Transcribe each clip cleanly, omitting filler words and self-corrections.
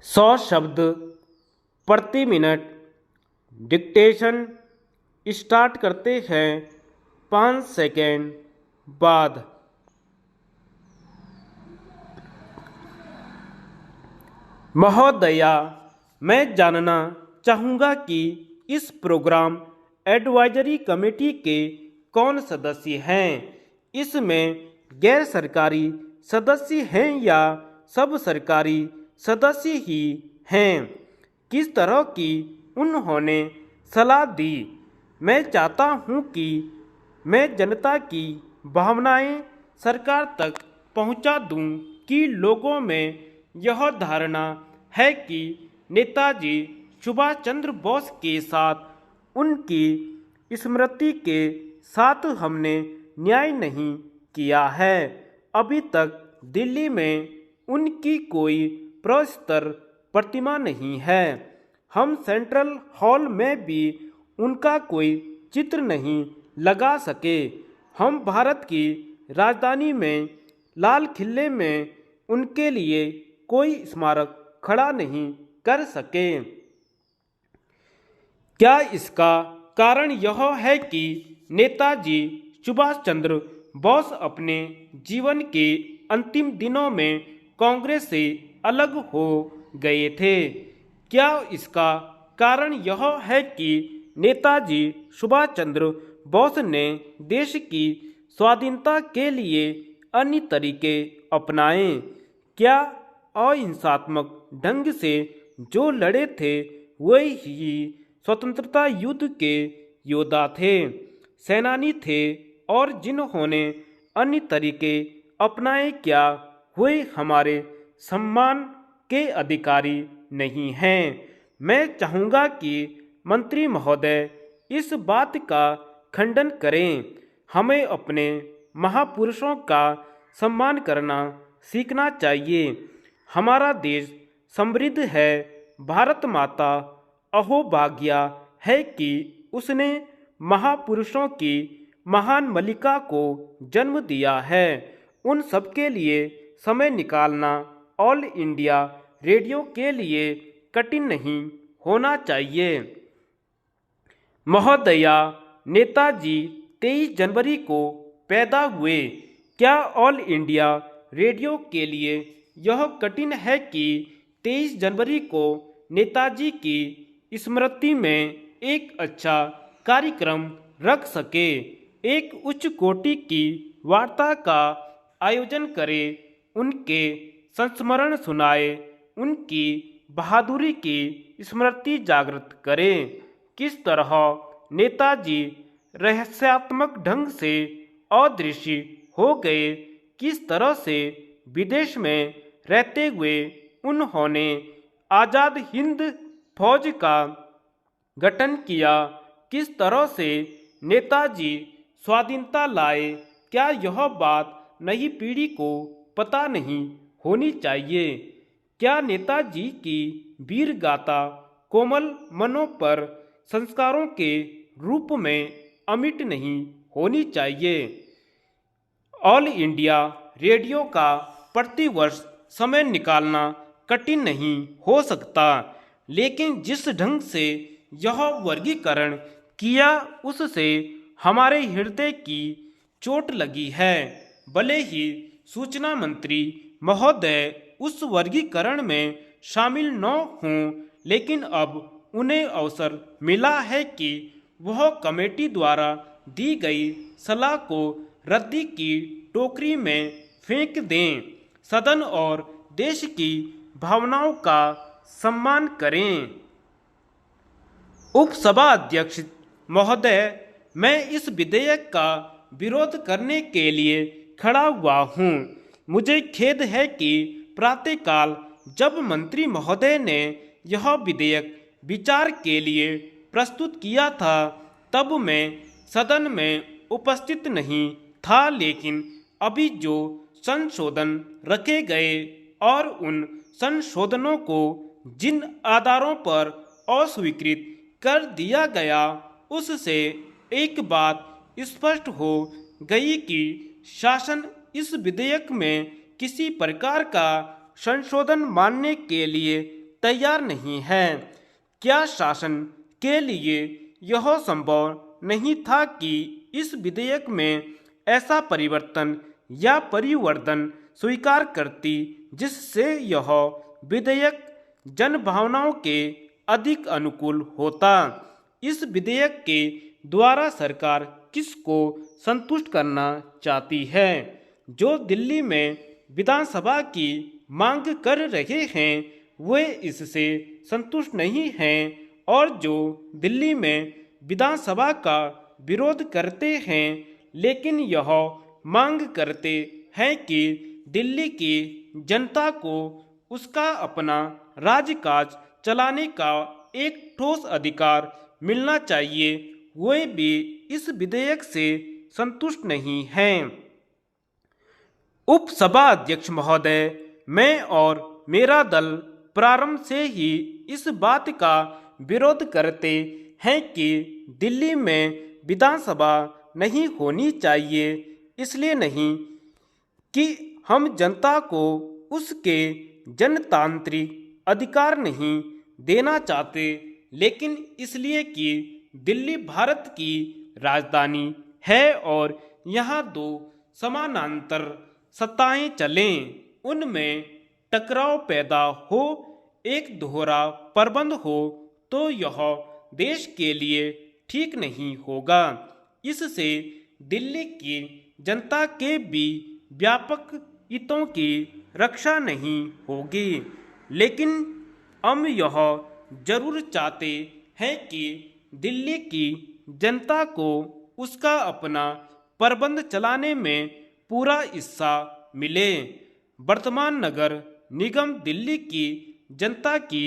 100 शब्द प्रति minute dictation start करते हैं 5 सेकेंड बाद। महोदया, मैं जानना चाहूँगा कि इस प्रोग्राम एडवाइजरी कमेटी के कौन सदस्य हैं। इसमें गैर सरकारी सदस्य हैं या सब सरकारी सदस्य ही हैं। किस तरह की उन्होंने सलाह दी। मैं चाहता हूं कि मैं जनता की भावनाएं सरकार तक पहुंचा दूं कि लोगों में यह धारणा है कि नेताजी सुभाष चंद्र बोस के साथ उनकी स्मृति के साथ हमने न्याय नहीं किया है। अभी तक दिल्ली में उनकी कोई प्रस्तर प्रतिमा नहीं है। हम सेंट्रल हॉल में भी उनका कोई चित्र नहीं लगा सके। हम भारत की राजधानी में लाल किले में उनके लिए कोई स्मारक खड़ा नहीं कर सके। क्या इसका कारण यह है कि नेताजी सुभाष चंद्र बोस अपने जीवन के अंतिम दिनों में कांग्रेस से अलग हो गए थे? क्या इसका कारण यह है कि नेताजी सुभाष चंद्र बोस ने देश की स्वाधीनता के लिए अन्य तरीके अपनाए? क्या अहिंसात्मक ढंग से जो लड़े थे वही ही स्वतंत्रता युद्ध के योद्धा थे, सेनानी थे, और जिन्होंने अन्य तरीके अपनाए क्या वे हमारे सम्मान के अधिकारी नहीं हैं? मैं चाहूँगा कि मंत्री महोदय इस बात का खंडन करें। हमें अपने महापुरुषों का सम्मान करना सीखना चाहिए। हमारा देश समृद्ध है। भारत माता अहोभाग्या है कि उसने महापुरुषों की महान मलिका को जन्म दिया है। उन सबके लिए समय निकालना ऑल इंडिया रेडियो के लिए कठिन नहीं होना चाहिए। महोदया, नेताजी 23 जनवरी को पैदा हुए। क्या ऑल इंडिया रेडियो के लिए यह कठिन है कि 23 जनवरी को नेताजी की स्मृति में एक अच्छा कार्यक्रम रख सके, एक उच्च कोटि की वार्ता का आयोजन करे, उनके संस्मरण सुनाए, उनकी बहादुरी की स्मृति जागृत करे? किस तरह नेताजी रहस्यात्मक ढंग से अदृश्य हो गए? किस तरह से विदेश में रहते हुए उन्होंने आज़ाद हिंद फौज का गठन किया? किस तरह से नेताजी स्वाधीनता लाए? क्या यह बात नई पीढ़ी को पता नहीं होनी चाहिए? क्या नेताजी की वीर गाथा कोमल मनों पर संस्कारों के रूप में अमिट नहीं होनी चाहिए? ऑल इंडिया रेडियो का प्रतिवर्ष समय निकालना कठिन नहीं हो सकता, लेकिन जिस ढंग से यह वर्गीकरण किया उससे हमारे हृदय की चोट लगी है। भले ही सूचना मंत्री महोदय उस वर्गीकरण में शामिल न हों, लेकिन अब उन्हें अवसर मिला है कि वह कमेटी द्वारा दी गई सलाह को रद्दी की टोकरी में फेंक दें। सदन और देश की भावनाओं का सम्मान करें। उपसभा अध्यक्ष महोदय, मैं इस विधेयक का विरोध करने के लिए खड़ा हुआ हूँ। मुझे खेद है कि प्रातःकाल जब मंत्री महोदय ने यह विधेयक विचार के लिए प्रस्तुत किया था तब मैं सदन में उपस्थित नहीं था, लेकिन अभी जो संशोधन रखे गए और उन संशोधनों को जिन आधारों पर अस्वीकृत कर दिया गया उससे एक बात स्पष्ट हो गई कि शासन इस विधेयक में किसी प्रकार का संशोधन मानने के लिए तैयार नहीं है। क्या शासन के लिए यह संभव नहीं था कि इस विधेयक में ऐसा परिवर्तन या परिवर्तन स्वीकार करती जिससे यह विधेयक जनभावनाओं के अधिक अनुकूल होता? इस विधेयक के द्वारा सरकार किसको संतुष्ट करना चाहती है? जो दिल्ली में विधानसभा की मांग कर रहे हैं वे इससे संतुष्ट नहीं हैं और जो दिल्ली में विधानसभा का विरोध करते हैं लेकिन यह मांग करते हैं कि दिल्ली की जनता को उसका अपना राजकाज चलाने का एक ठोस अधिकार मिलना चाहिए, वे भी इस विधेयक से संतुष्ट नहीं हैं। उपसभा अध्यक्ष महोदय, मैं और मेरा दल प्रारंभ से ही इस बात का विरोध करते हैं कि दिल्ली में विधानसभा नहीं होनी चाहिए, इसलिए नहीं कि हम जनता को उसके जनतांत्रिक अधिकार नहीं देना चाहते, लेकिन इसलिए कि दिल्ली भारत की राजधानी है और यहाँ दो समानांतर सत्ताएं चलें, उनमें टकराव पैदा हो, एक दोहरा प्रबंध हो तो यह देश के लिए ठीक नहीं होगा। इससे दिल्ली की जनता के भी व्यापक हितों की रक्षा नहीं होगी, लेकिन हम यह जरूर चाहते हैं कि दिल्ली की जनता को उसका अपना प्रबंध चलाने में पूरा हिस्सा मिले। वर्तमान नगर निगम दिल्ली की जनता की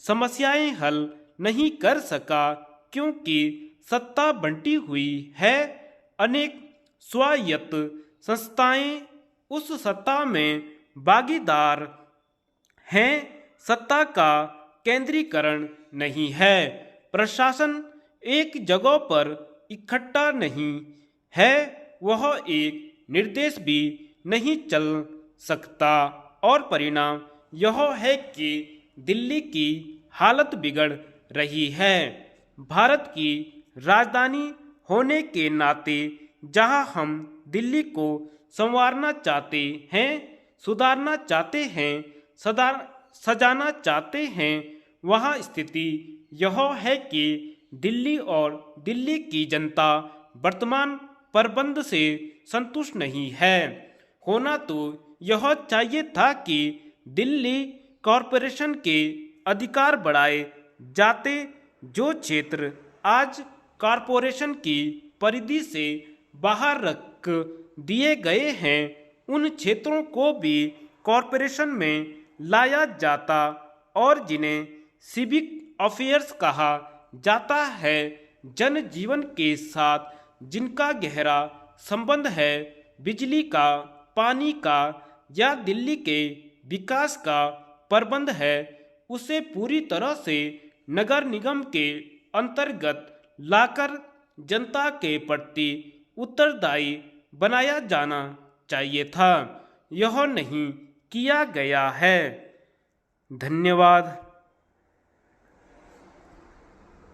समस्याएं हल नहीं कर सका क्योंकि सत्ता बंटी हुई है। अनेक स्वायत्त संस्थाएं उस सत्ता में भागीदार हैं। सत्ता का केंद्रीकरण नहीं है। प्रशासन एक जगह पर इकट्ठा नहीं है, वह एक निर्देश भी नहीं चल सकता और परिणाम यह है कि दिल्ली की हालत बिगड़ रही है। भारत की राजधानी होने के नाते जहां हम दिल्ली को संवारना चाहते हैं, सुधारना चाहते हैं, सजाना चाहते हैं, वहाँ स्थिति यह है कि दिल्ली और दिल्ली की जनता वर्तमान प्रबंध से संतुष्ट नहीं है। होना तो यह चाहिए था कि दिल्ली कॉरपोरेशन के अधिकार बढ़ाए जाते। जो क्षेत्र आज कॉरपोरेशन की परिधि से बाहर रख दिए गए हैं उन क्षेत्रों को भी कॉरपोरेशन में लाया जाता और जिन्हें सिविक अफेयर्स कहा जाता है, जन जीवन के साथ जिनका गहरा संबंध है, बिजली का, पानी का या दिल्ली के विकास का प्रबंध है, उसे पूरी तरह से नगर निगम के अंतर्गत लाकर जनता के प्रति उत्तरदायी बनाया जाना चाहिए था। यह नहीं किया गया है। धन्यवाद।